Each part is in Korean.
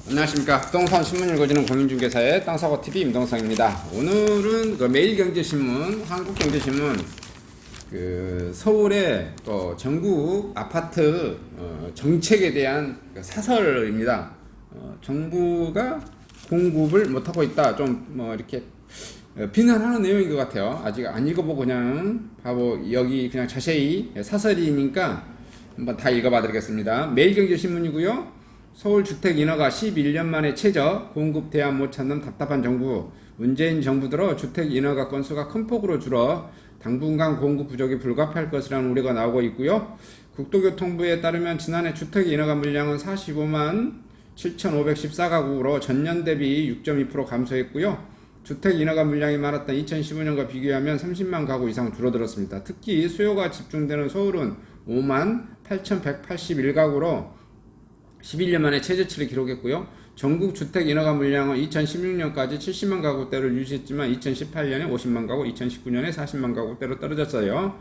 안녕하십니까. 부동산 신문 읽어주는 공인중개사의 땅사고TV 임동성입니다. 오늘은 그 매일경제신문, 한국경제신문 서울의 또 전국 아파트 정책에 대한 사설입니다. 정부가 공급을 못하고 있다. 좀 이렇게 비난하는 내용인 것 같아요. 아직 안 읽어보고 그냥 바로 여기 그냥 자세히 사설이니까 한번 다 읽어봐 드리겠습니다. 매일경제신문이고요. 서울 주택 인허가 11년 만에 최저, 공급 대안 못 찾는 답답한 정부. 문재인 정부 들어 주택 인허가 건수가 큰 폭으로 줄어 당분간 공급 부족이 불가피할 것이라는 우려가 나오고 있고요. 국토교통부에 따르면 지난해 주택 인허가 물량은 45만 7,514가구로 전년 대비 6.2% 감소했고요. 주택 인허가 물량이 많았던 2015년과 비교하면 30만 가구 이상 줄어들었습니다. 특히 수요가 집중되는 서울은 5만 8,181가구로 11년 만에 최저치를 기록했고요. 전국 주택 인허가 물량은 2016년까지 70만 가구대를 유지했지만 2018년에 50만 가구, 2019년에 40만 가구대로 떨어졌어요.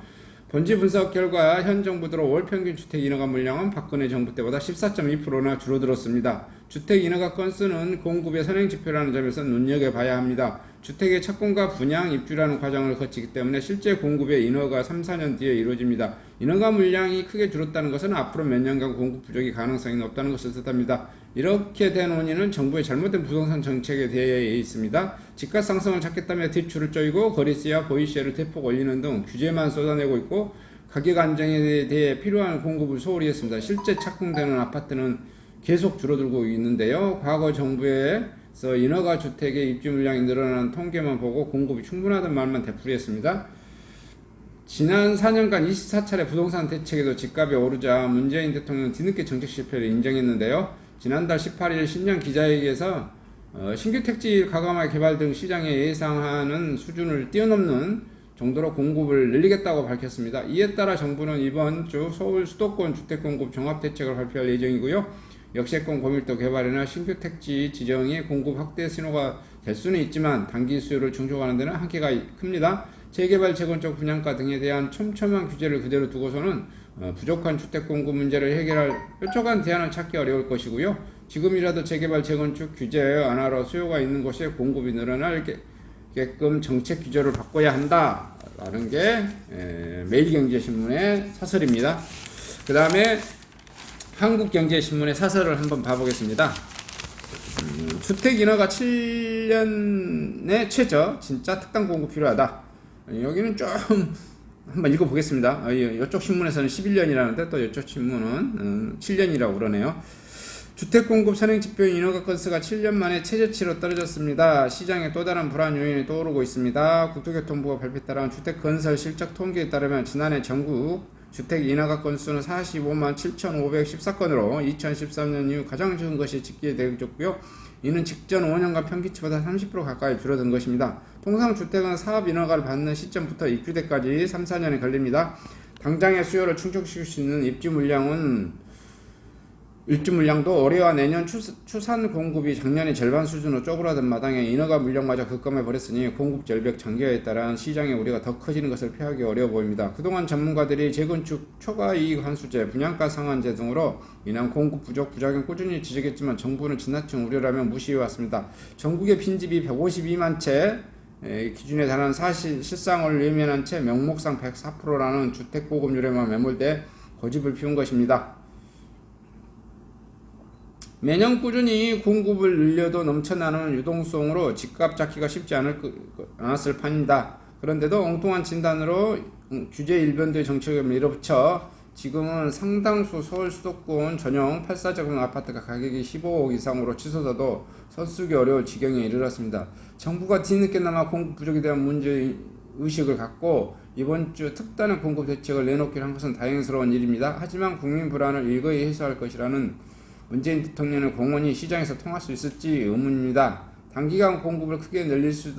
본지 분석 결과 현 정부 들어 월 평균 주택 인허가 물량은 박근혜 정부 때보다 14.2%나 줄어들었습니다. 주택 인허가 건수는 공급의 선행지표라는 점에서 눈여겨봐야 합니다. 주택의 착공과 분양, 입주라는 과정을 거치기 때문에 실제 공급의 인허가 3, 4년 뒤에 이루어집니다. 인허가 물량이 크게 줄었다는 것은 앞으로 몇 년간 공급 부족이 가능성이 높다는 것을 뜻합니다. 이렇게 된 원인은 정부의 잘못된 부동산 정책에 대해 있습니다. 집값 상승을 찾겠다며 대출을 쪼이고 거리세와 보이시를 대폭 올리는 등 규제만 쏟아내고 있고 가격 안정에 대해 필요한 공급을 소홀히 했습니다. 실제 착공되는 아파트는 계속 줄어들고 있는데요. 과거 정부에서 인허가 주택의 입주 물량이 늘어나는 통계만 보고 공급이 충분하다는 말만 되풀이했습니다. 지난 4년간 24차례 부동산 대책에도 집값이 오르자 문재인 대통령은 뒤늦게 정책 실패를 인정했는데요. 지난달 18일 신년 기자회견에서 신규 택지 가감화 개발 등 시장에 예상하는 수준을 뛰어넘는 정도로 공급을 늘리겠다고 밝혔습니다. 이에 따라 정부는 이번 주 서울 수도권 주택공급 종합대책을 발표할 예정이고요. 역세권 고밀도 개발이나 신규 택지 지정이 공급 확대 신호가 될 수는 있지만 단기 수요를 충족하는 데는 한계가 큽니다. 재개발, 재건축, 분양가 등에 대한 촘촘한 규제를 그대로 두고서는 부족한 주택 공급 문제를 해결할 뾰족한 대안을 찾기 어려울 것이고요. 지금이라도 재개발, 재건축 규제 완화로 수요가 있는 곳에 공급이 늘어나게끔 정책 규제를 바꿔야 한다라는 게 매일경제신문의 사설입니다. 그 다음에 한국경제신문의 사설을 한번 봐보겠습니다. 주택 인허가 7년의 최저, 진짜 특단 공급 필요하다. 여기는 좀 한번 읽어보겠습니다. 이쪽 신문에서는 11년이라는데 또 이쪽 신문은 7년이라고 그러네요. 주택공급 선행지표인 인허가 건수가 7년 만에 최저치로 떨어졌습니다. 시장에 또 다른 불안 요인이 떠오르고 있습니다. 국토교통부가 발표에 따른 주택건설 실적 통계에 따르면 지난해 전국 주택 인허가 건수는 45만 7,514건으로 2013년 이후 가장 적은 것이 집계되었고요. 이는 직전 5년간 평균치보다 30% 가까이 줄어든 것입니다. 통상 주택은 사업 인허가를 받는 시점부터 입주 때까지 3, 4년이 걸립니다. 당장의 수요를 충족시킬 수 있는 입주 물량도 올해와 내년 추산 공급이 작년의 절반 수준으로 쪼그라든 마당에 인허가 물량마저 급감해 버렸으니 공급 절벽 장기화에 따른 시장의 우려가 더 커지는 것을 피하기 어려워 보입니다. 그동안 전문가들이 재건축 초과이익 환수제, 분양가 상한제 등으로 인한 공급 부족 부작용 꾸준히 지적했지만 정부는 지나친 우려라며 무시해왔습니다. 전국의 빈집이 152만 채, 기준에 달하는 실상을 외면한 채 명목상 104%라는 주택 보급률에만 매몰돼 고집을 피운 것입니다. 매년 꾸준히 공급을 늘려도 넘쳐나는 유동성으로 집값 잡기가 쉽지 않았을 판입니다. 그런데도 엉뚱한 진단으로 규제 일변도의 정책을 밀어붙여 지금은 상당수 서울 수도권 전용 8사제곱 아파트가 가격이 15억 이상으로 치솟아도 서쓰기 어려울 지경에 이르렀습니다. 정부가 뒤늦게나마 공급 부족에 대한 문제의식을 갖고 이번 주 특단의 공급 대책을 내놓기로 한 것은 다행스러운 일입니다. 하지만 국민 불안을 일거이 해소할 것이라는 문재인 대통령의 공언이 시장에서 통할 수 있을지 의문입니다. 단기간 공급을 크게 늘릴 수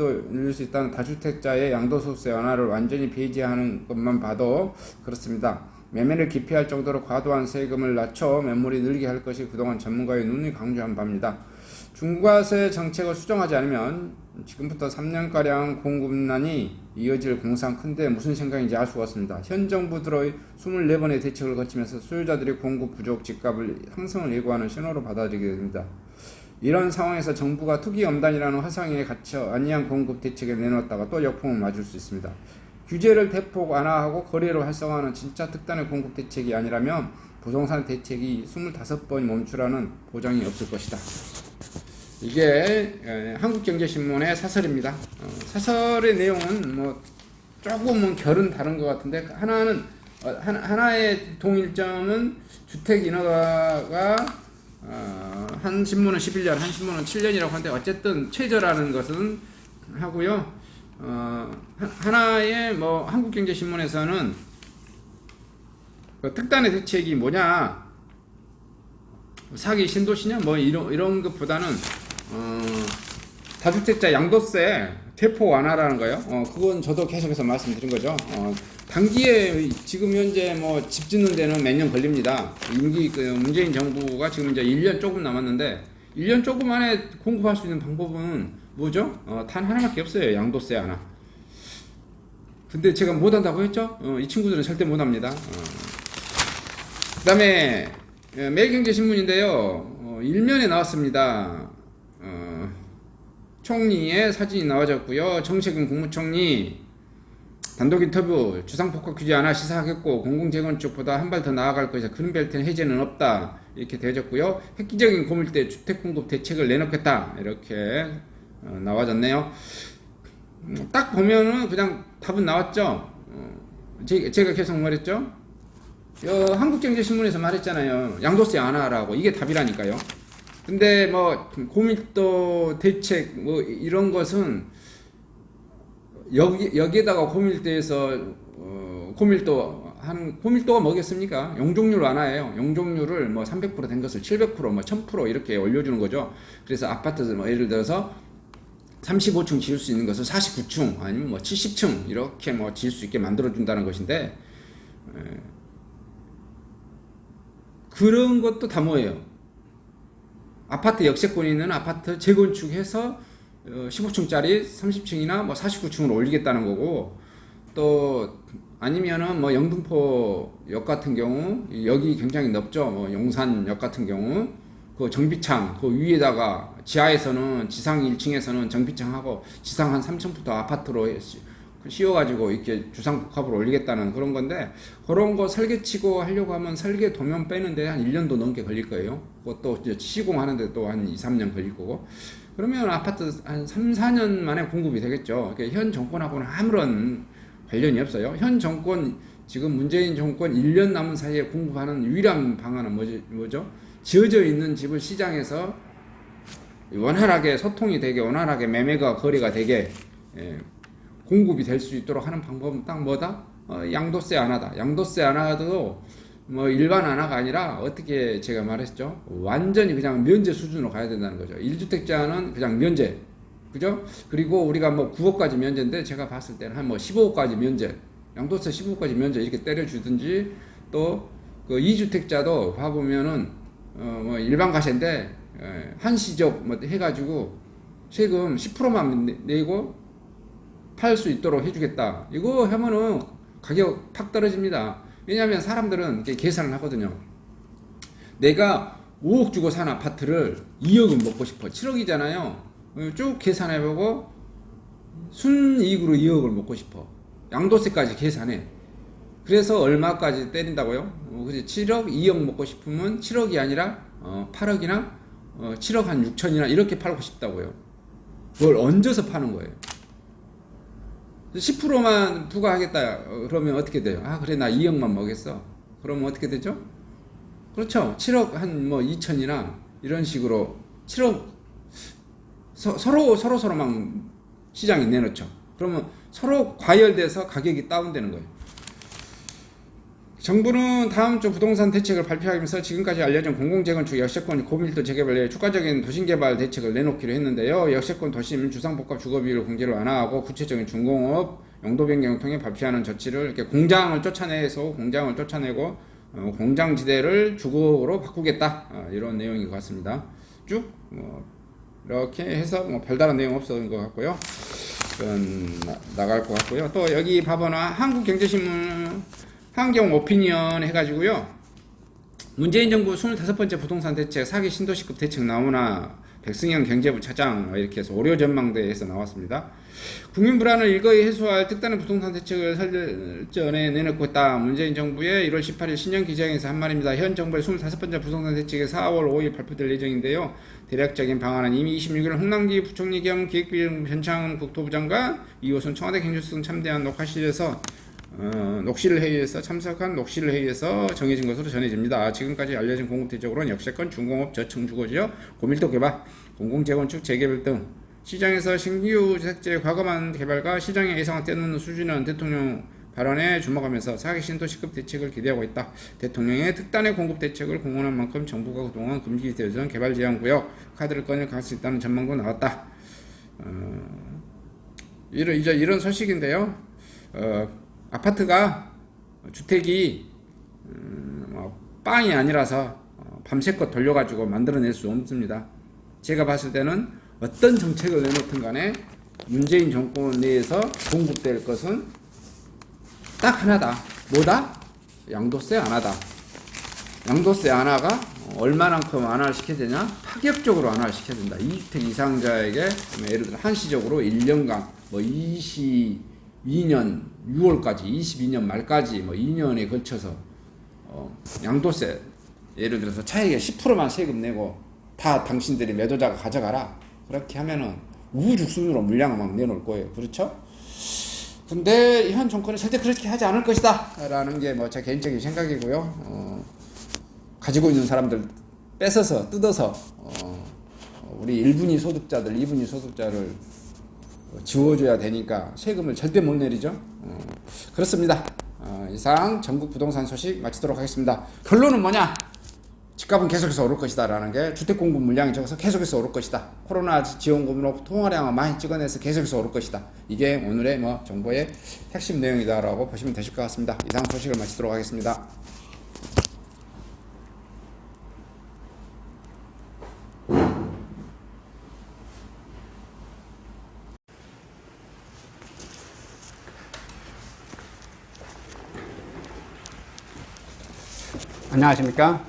있다는 다주택자의 양도소득세 완화를 완전히 배제하는 것만 봐도 그렇습니다. 매매를 기피할 정도로 과도한 세금을 낮춰 매물이 늘게 할 것이 그동안 전문가의 눈이 강조한 바입니다. 중과세 정책을 수정하지 않으면 지금부터 3년가량 공급난이 이어질 공상 큰데 무슨 생각인지 알 수가 없습니다. 현 정부 들어 24번의 대책을 거치면서 소유자들이 공급 부족 집값을 상승을 예고하는 신호로 받아들이게 됩니다. 이런 상황에서 정부가 투기염단이라는 화상에 갇혀 안이한 공급 대책을 내놓았다가 또 역풍을 맞을 수 있습니다. 규제를 대폭 완화하고 거래를 활성화하는 진짜 특단의 공급 대책이 아니라면 부동산 대책이 25번이 멈추라는 보장이 없을 것이다. 이게 한국경제신문의 사설입니다. 사설의 내용은 뭐 조금은 결은 다른 것 같은데 하나의 동일점은 주택 인허가가 한 신문은 11년, 한 신문은 7년이라고 하는데 어쨌든 최저라는 것은 하고요. 하나의 뭐 한국경제신문에서는 특단의 대책이 뭐냐, 사기 신도시냐 뭐 이런 것보다는 다주택자 양도세 대폭 완화라는 거예요. 그건 저도 계속해서 말씀드린 거죠. 단기에 지금 현재 뭐 집 짓는 데는 몇 년 걸립니다. 임기 문재인 정부가 지금 이제 1년 조금 남았는데 1년 조금 안에 공급할 수 있는 방법은 뭐죠? 단 하나밖에 없어요. 양도세 하나. 근데 제가 못한다고 했죠? 이 친구들은 절대 못합니다. 그 다음에 매일경제신문인데요. 일면에 나왔습니다. 총리의 사진이 나와졌고요. 정세균 국무총리 단독 인터뷰, 주상복합 규제 하나 시사하겠고 공공재건축보다 한 발 더 나아갈 것이다. 그린벨트 해제는 없다. 이렇게 되어졌고요. 획기적인 고밀대 주택공급 대책을 내놓겠다. 이렇게 나와졌네요. 딱 보면은 그냥 답은 나왔죠. 제가 계속 말했죠. 한국경제신문에서 말했잖아요. 양도세 안 하라고. 이게 답이라니까요. 근데 뭐 고밀도 대책 뭐 이런 것은 여기에다가 고밀도에서 고밀도가 뭐겠습니까? 용적률 완화예요. 용적률을 뭐 300% 된 것을 700% 뭐 1000% 이렇게 올려주는 거죠. 그래서 아파트 뭐 예를 들어서 35층 지을 수 있는 것을 49층 아니면 뭐 70층 이렇게 뭐 지을 수 있게 만들어 준다는 것인데, 그런 것도 다 뭐예요? 아파트 역세권이 있는 아파트 재건축해서 15층짜리 30층이나 뭐 49층으로 올리겠다는 거고, 또 아니면은 뭐 영등포역 같은 경우 여기 굉장히 넓죠. 뭐 용산역 같은 경우 그 정비창 그 위에다가 지하에서는 지상 1층에서는 정비창하고 지상 한 3층부터 아파트로 씌워가지고 이렇게 주상복합으로 올리겠다는 그런 건데, 그런 거 설계치고 하려고 하면 설계 도면 빼는데 한 1년도 넘게 걸릴 거예요. 그것도 이제 시공하는데 또 한 2, 3년 걸릴 거고, 그러면 아파트 한 3, 4년 만에 공급이 되겠죠. 그러니까 현 정권하고는 아무런 관련이 없어요. 현 정권, 지금 문재인 정권 1년 남은 사이에 공급하는 유일한 방안은 뭐죠? 지어져 있는 집을 시장에서 원활하게 소통이 되게, 원활하게 매매가 거래가 되게 공급이 될 수 있도록 하는 방법은 딱 뭐다? 양도세 완화다. 양도세 완화도 뭐 일반 완화가 아니라 어떻게 제가 말했죠? 완전히 그냥 면제 수준으로 가야 된다는 거죠. 1주택자는 그냥 면제. 그죠? 그리고 우리가 뭐 9억까지 면제인데 제가 봤을 때는 한 뭐 15억까지 면제. 양도세 15억까지 면제 이렇게 때려주든지, 또 그 2주택자도 봐보면은 뭐 일반 가세인데 한시적 뭐 해가지고 세금 10%만 내고 팔 수 있도록 해주겠다. 이거 하면은 가격 팍 떨어집니다. 왜냐하면 사람들은 이렇게 계산을 하거든요. 내가 5억 주고 산 아파트를 2억은 먹고 싶어. 7억이잖아요. 쭉 계산해보고 순이익으로 2억을 먹고 싶어. 양도세까지 계산해. 그래서 얼마까지 때린다고요? 그래서 7억, 2억 먹고 싶으면 7억이 아니라 8억이나 7억 한 6천이나 이렇게 팔고 싶다고요. 그걸 얹어서 파는 거예요. 10%만 부과하겠다 그러면 어떻게 돼요? 아 그래 나 2억만 먹겠어. 그러면 어떻게 되죠? 그렇죠. 7억 한 뭐 2천이나 이런 식으로 7억 서로만 시장에 내놓죠. 그러면 서로 과열돼서 가격이 다운되는 거예요. 정부는 다음 주 부동산 대책을 발표하면서 지금까지 알려진 공공재건축, 역세권, 고밀도 재개발 외에 추가적인 도심개발 대책을 내놓기로 했는데요. 역세권, 도심, 주상복합 주거비율 공제를 완화하고 구체적인 준공업, 용도 변경을 통해 발표하는 조치를 이렇게 공장을 쫓아내고 공장지대를 주거로 바꾸겠다, 이런 내용인 것 같습니다. 쭉 이렇게 해서 뭐 별다른 내용 없었던 것 같고요. 나갈 것 같고요. 또 여기 봐보나 한국경제신문 환경 오피니언 해가지고요. 문재인 정부 25번째 부동산 대책, 사기 신도시급 대책 나오나 백승현 경제부 차장 이렇게 해서 오려 전망대에서 나왔습니다. 국민 불안을 일거에 해소할 특단의 부동산 대책을 설전에 내놓고 있다. 문재인 정부의 1월 18일 신년 기자회견에서 한 말입니다. 현 정부의 25번째 부동산 대책이 4월 5일 발표될 예정인데요. 대략적인 방안은 이미 26일 홍남기 부총리 겸 기획비용 변창훈 국토부 장관, 이호선 청와대 경제수석 참대한 녹실 회의에서 참석한 녹실 회의에서 정해진 것으로 전해집니다. 지금까지 알려진 공급 대책으로는 역세권, 중공업, 저층 주거지역, 고밀도 개발, 공공재건축, 재개발 등 시장에서 신규 택지의 과감한 개발과 시장의 예상을 뛰어넘는 수준은 대통령 발언에 주목하면서 4기 신도시급 대책을 기대하고 있다. 대통령의 특단의 공급 대책을 공언한 만큼 정부가 그동안 금지되었던 개발 제한구역 카드를 꺼낼 수 있다는 전망도 나왔다. 이런 소식인데요. 아파트가 주택이 빵이 아니라서 밤새껏 돌려가지고 만들어낼 수 없습니다. 제가 봤을 때는 어떤 정책을 내놓든 간에 문재인 정권 내에서 공급될 것은 딱 하나다. 뭐다? 양도세 완화다. 양도세 완화가 얼마만큼 완화를 시켜야 되냐? 파격적으로 완화를 시켜야 된다. 2주택 이상자에게 예를 들어 한시적으로 1년간 22년 6월까지 22년 말까지 2년에 걸쳐서 양도세 예를 들어서 차익의 10%만 세금 내고 다 당신들이 매도자가 가져가라. 그렇게 하면은 우후죽순으로 물량을 막 내놓을 거예요. 그렇죠? 근데 현 정권은 절대 그렇게 하지 않을 것이다 라는 게 제 개인적인 생각이고요. 가지고 있는 사람들 뺏어서 뜯어서 우리 1분위 소득자들 2분위 소득자를 지워줘야 되니까 세금을 절대 못 내리죠. 그렇습니다. 이상 전국 부동산 소식 마치도록 하겠습니다. 결론은 뭐냐? 집값은 계속해서 오를 것이다 라는 게 주택 공급 물량이 적어서 계속해서 오를 것이다. 코로나 지원금으로 통화량을 많이 찍어내서 계속해서 오를 것이다. 이게 오늘의 정보의 핵심 내용이다 라고 보시면 되실 것 같습니다. 이상 소식을 마치도록 하겠습니다. 안녕하십니까?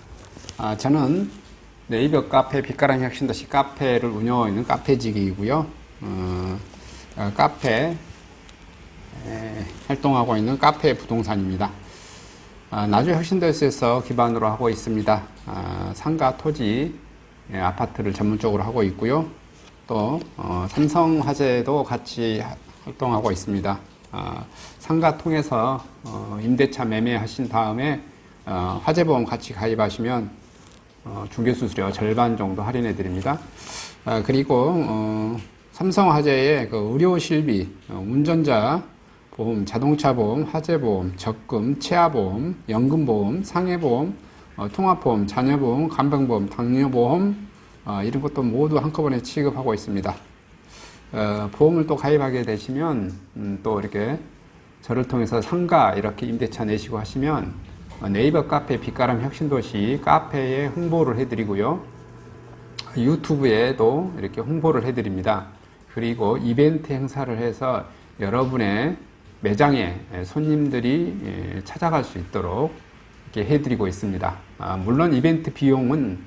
저는 네이버 카페 빛가람 혁신도시 카페를 운영하고 있는 카페직이고요. 카페 활동하고 있는 카페 부동산입니다. 나주 혁신도시에서 기반으로 하고 있습니다. 상가, 토지, 아파트를 전문적으로 하고 있고요. 또 삼성화재도 같이 활동하고 있습니다. 상가 통해서 임대차 매매하신 다음에 화재보험 같이 가입하시면 중개수수료 절반 정도 할인해 드립니다. 그리고 삼성화재의 의료실비, 운전자 보험, 자동차 보험, 화재보험, 적금, 치아보험, 연금보험, 상해보험, 통합보험, 자녀보험, 간병보험, 당뇨보험 이런 것도 모두 한꺼번에 취급하고 있습니다. 보험을 또 가입하게 되시면 또 이렇게 저를 통해서 상가 이렇게 임대차 내시고 하시면 네이버 카페 빛가람 혁신도시 카페에 홍보를 해드리고요. 유튜브에도 이렇게 홍보를 해드립니다. 그리고 이벤트 행사를 해서 여러분의 매장에 손님들이 찾아갈 수 있도록 이렇게 해드리고 있습니다. 물론 이벤트 비용은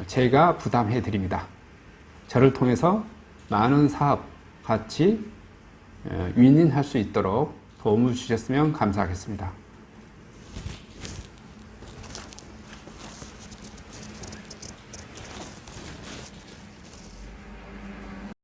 제가 부담해 드립니다. 저를 통해서 많은 사업 같이 윈윈할 수 있도록 도움을 주셨으면 감사하겠습니다.